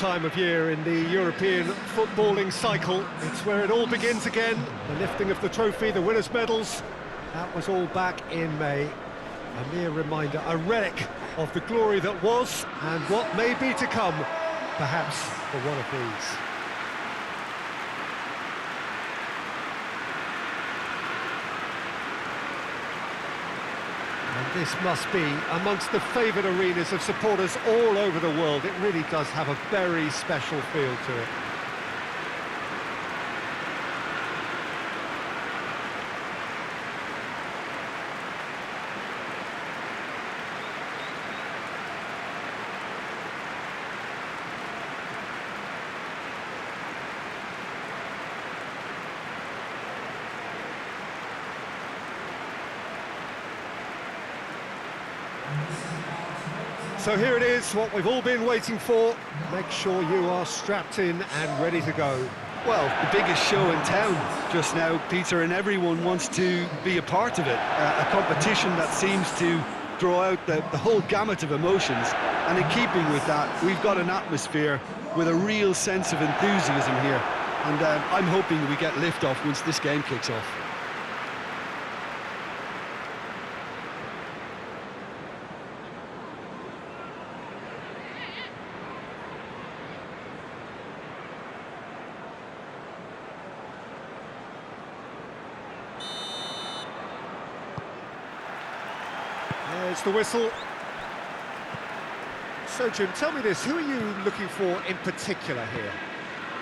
time of year in the European footballing cycle. It's where it all begins again. The lifting of the trophy, the winners' medals. That was all back in May. A mere reminder, a relic of the glory that was and what may be to come, perhaps for one of these. And this must be amongst the favoured arenas of supporters all over the world. It really does have a very special feel to it. So here it is, what we've all been waiting for. Make sure you are strapped in and ready to go. Well, the biggest show in town just now, Peter, and everyone wants to be a part of it. A competition that seems to draw out the whole gamut of emotions. And in keeping with that, we've got an atmosphere with a real sense of enthusiasm here. And I'm hoping we get lift-off once this game kicks off. There's the whistle. So, Jim, tell me this, who are you looking for in particular here?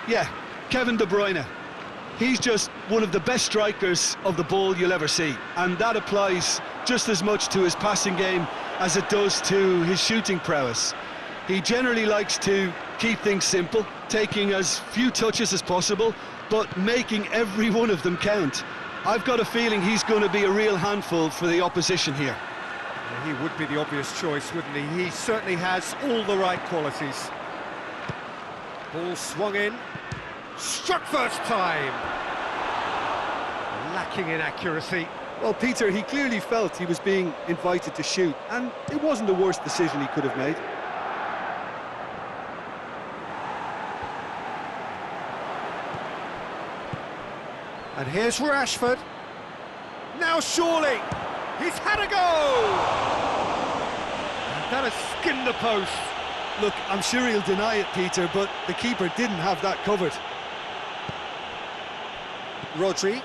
Yeah, Kevin De Bruyne. He's just one of the best strikers of the ball you'll ever see. And that applies just as much to his passing game as it does to his shooting prowess. He generally likes to keep things simple, taking as few touches as possible, but making every one of them count. I've got a feeling he's going to be a real handful for the opposition here. He would be the obvious choice, wouldn't he? He certainly has all the right qualities. Ball swung in. Struck first time. Lacking in accuracy. Well, Peter, he clearly felt he was being invited to shoot, and it wasn't the worst decision he could have made. And here's Rashford. Now surely! He's had a go! And that has skinned the post. Look, I'm sure he'll deny it, Peter, but the keeper didn't have that covered. Rodri.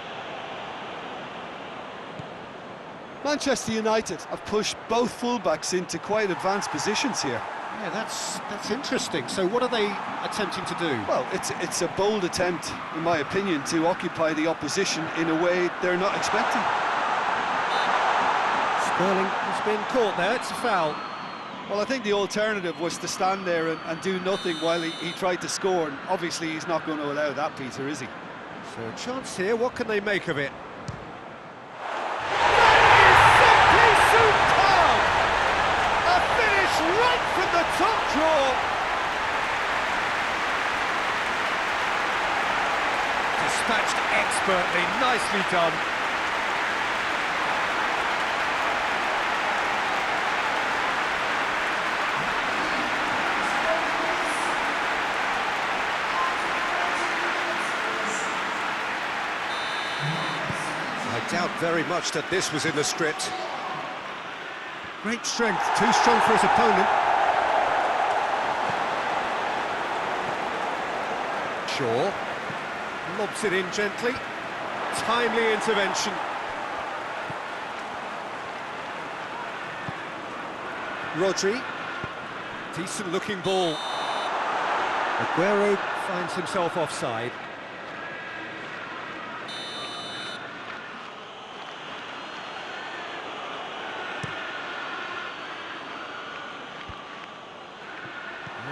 Manchester United have pushed both fullbacks into quite advanced positions here. Yeah, that's interesting. So what are they attempting to do? Well, it's a bold attempt, in my opinion, to occupy the opposition in a way they're not expecting. Sterling has been caught there, it's a foul. Well, I think the alternative was to stand there and do nothing while he tried to score, and obviously he's not going to allow that, Peter, is he? So a chance here, what can they make of it? A finish right from the top draw. Dispatched expertly, nicely done. I doubt very much that this was in the script. Great strength, too strong for his opponent. Shaw lobs it in gently. Timely intervention. Rodri. Decent looking ball. Aguero finds himself offside.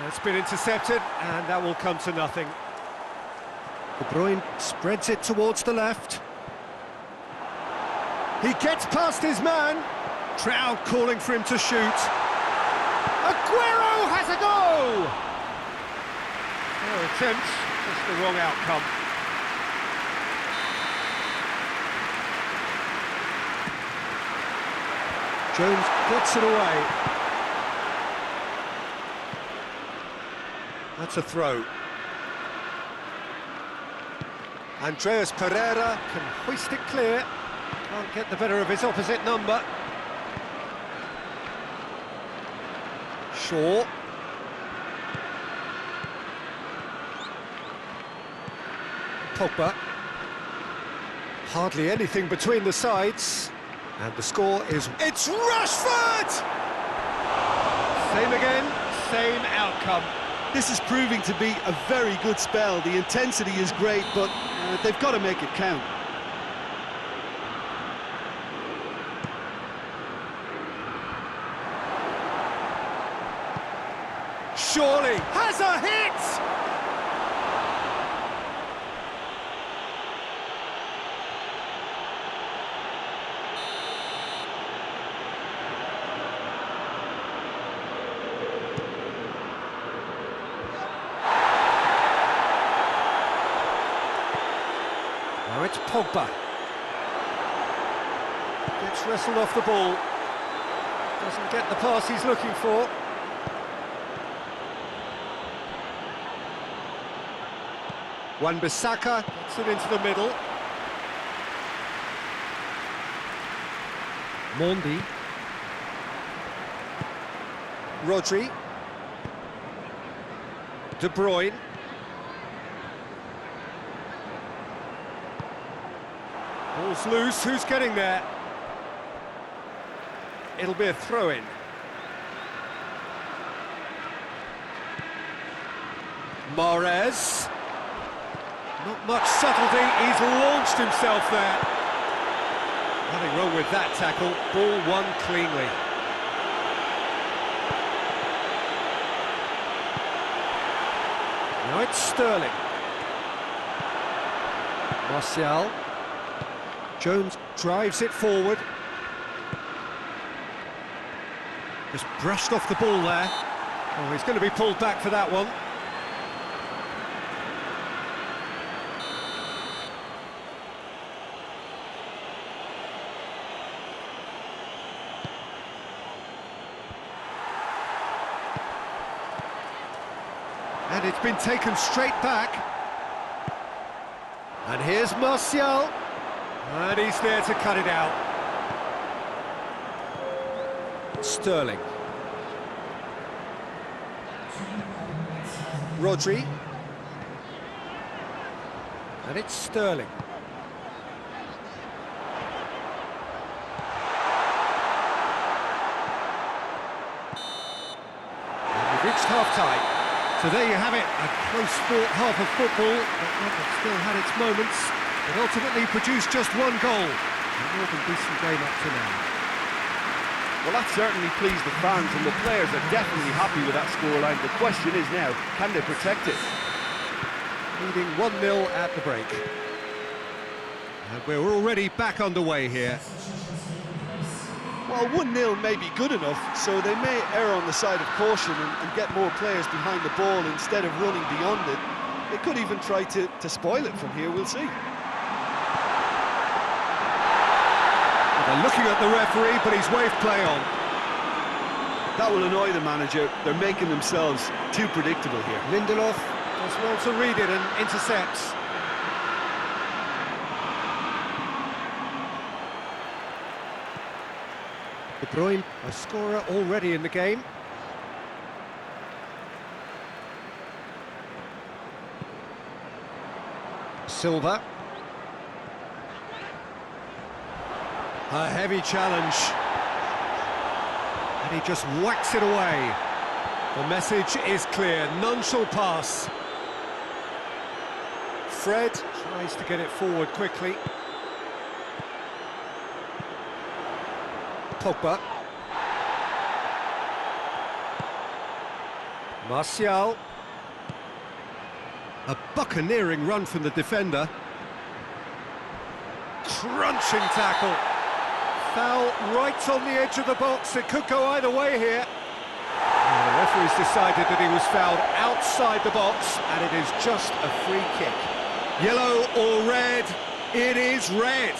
It's been intercepted, and that will come to nothing. De Bruyne spreads it towards the left. He gets past his man. Crowd calling for him to shoot. Aguero has a go! Fair attempt, just the wrong outcome. Jones puts it away. That's a throw. Andreas Pereira can hoist it clear. Can't get the better of his opposite number. Shaw. Pogba. Hardly anything between the sides. And the score is... It's Rashford! Same again, same outcome. This is proving to be a very good spell. The intensity is great, but they've got to make it count. Surely has a hit! Now it's Pogba. Gets wrestled off the ball. Doesn't get the pass he's looking for. Wan-Bissaka gets it into the middle. Mondi. Rodri. De Bruyne. Ball's loose, who's getting there? It'll be a throw-in. Mahrez. Not much subtlety, he's launched himself there. Nothing wrong with that tackle, ball won cleanly. Now it's Sterling. Martial. Jones drives it forward. Just brushed off the ball there. Oh, he's going to be pulled back for that one. And it's been taken straight back. And here's Martial. And he's there to cut it out. Sterling. Rodri. And it's Sterling. And we've reached half-time. So there you have it, a close-fought half of football, but one that still had its moments, but ultimately produced just one goal. A more than decent game up to now. Well, that certainly pleased the fans, and the players are definitely happy with that scoreline. The question is now, can they protect it? Leading 1-0 at the break. And we're already back underway here. Well, 1-0 may be good enough, so they may err on the side of caution and get more players behind the ball instead of running beyond it. They could even try to spoil it from here, we'll see. They're looking at the referee, but he's waved play on. That will annoy the manager. They're making themselves too predictable here. Lindelof does well to read it and intercepts. De Bruyne, a scorer already in the game. Silva. A heavy challenge. And he just whacks it away. The message is clear, none shall pass. Fred tries to get it forward quickly. Pogba. Martial. A buccaneering run from the defender. Crunching tackle. Foul right on the edge of the box. It could go either way here. And the referee's decided that he was fouled outside the box, and it is just a free kick. Yellow or red? It is red.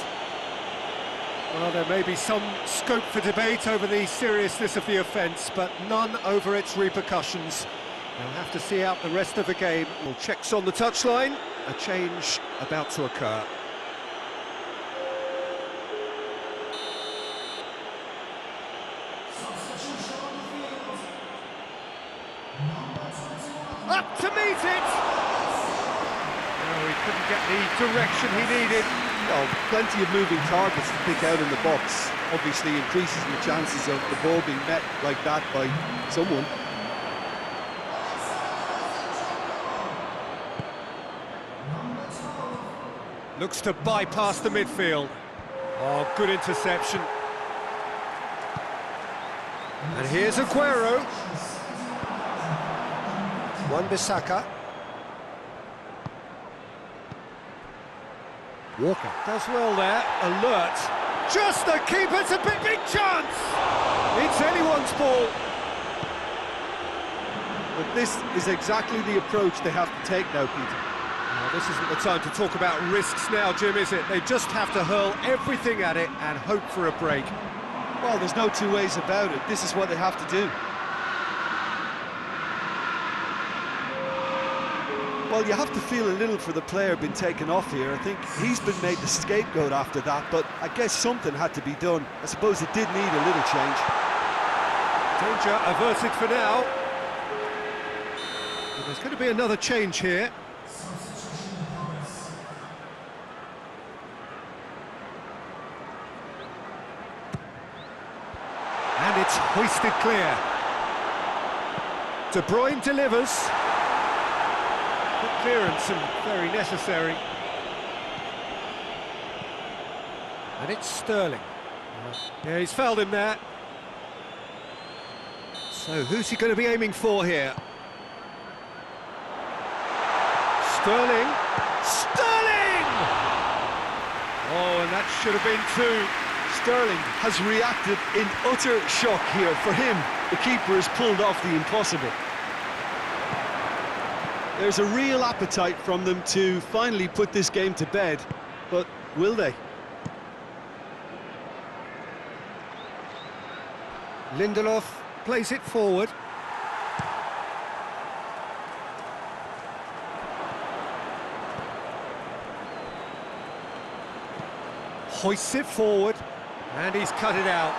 Well, there may be some scope for debate over the seriousness of the offence, but none over its repercussions. They'll have to see out the rest of the game. Well, checks on the touchline. A change about to occur. Up to meet it! No, he couldn't get the direction he needed. Well, plenty of moving targets to pick out in the box. Obviously increases the chances of the ball being met like that by someone. Looks to bypass the midfield. Oh, good interception. And here's Aguero. Wan-Bissaka. Walker does well there, alert. Just the keeper's a big chance! It's anyone's ball. But this is exactly the approach they have to take now, Peter. Well, this isn't the time to talk about risks now, Jim, is it? They just have to hurl everything at it and hope for a break. Well, there's no two ways about it. This is what they have to do. Well, you have to feel a little for the player being taken off here. I think he's been made the scapegoat after that, but I guess something had to be done. I suppose it did need a little change. Danger averted for now. But there's going to be another change here. And it's hoisted clear. De Bruyne delivers. Good clearance and very necessary. And it's Sterling. Yeah, he's fouled him there. So who's he going to be aiming for here? Sterling! Sterling! Oh, and that should have been two. Sterling has reacted in utter shock here. For him, the keeper has pulled off the impossible. There's a real appetite from them to finally put this game to bed, but will they? Lindelof plays it forward. Hoists it forward, and he's cut it out.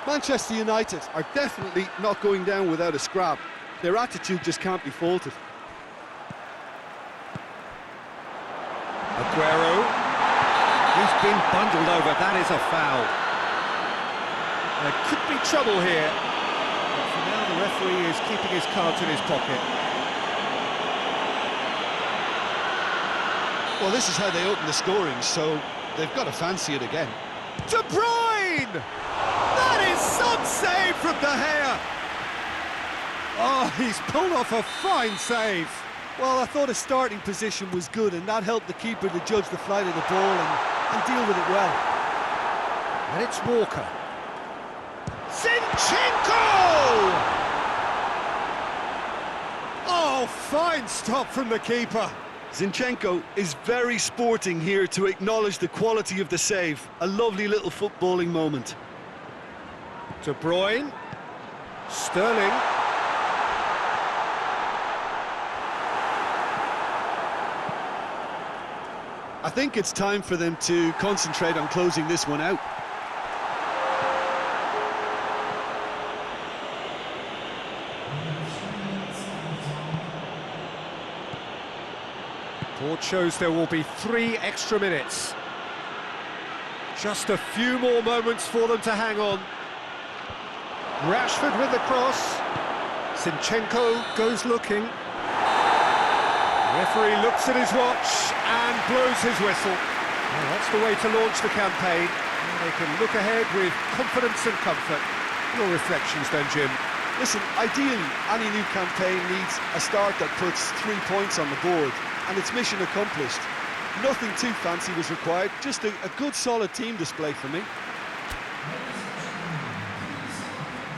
Manchester United are definitely not going down without a scrap. Their attitude just can't be faulted. Aguero. He's been bundled over, that is a foul. There could be trouble here. But for now, the referee is keeping his cards in his pocket. Well, this is how they open the scoring, so they've got to fancy it again. De Bruyne! That is some save from De Gea! Oh, he's pulled off a fine save. Well, I thought his starting position was good, and that helped the keeper to judge the flight of the ball and deal with it well. And it's Walker. Zinchenko! Oh, fine stop from the keeper. Zinchenko is very sporting here to acknowledge the quality of the save. A lovely little footballing moment. De Bruyne. Sterling. I think it's time for them to concentrate on closing this one out. Board shows there will be 3 extra minutes. Just a few more moments for them to hang on. Rashford with the cross. Zinchenko goes looking. The referee looks at his watch and blows his whistle. Well, that's the way to launch the campaign. They can look ahead with confidence and comfort. Your reflections then, Jim? Listen, ideally, any new campaign needs a start that puts 3 points on the board, and it's mission accomplished. Nothing too fancy was required, just a good solid team display for me.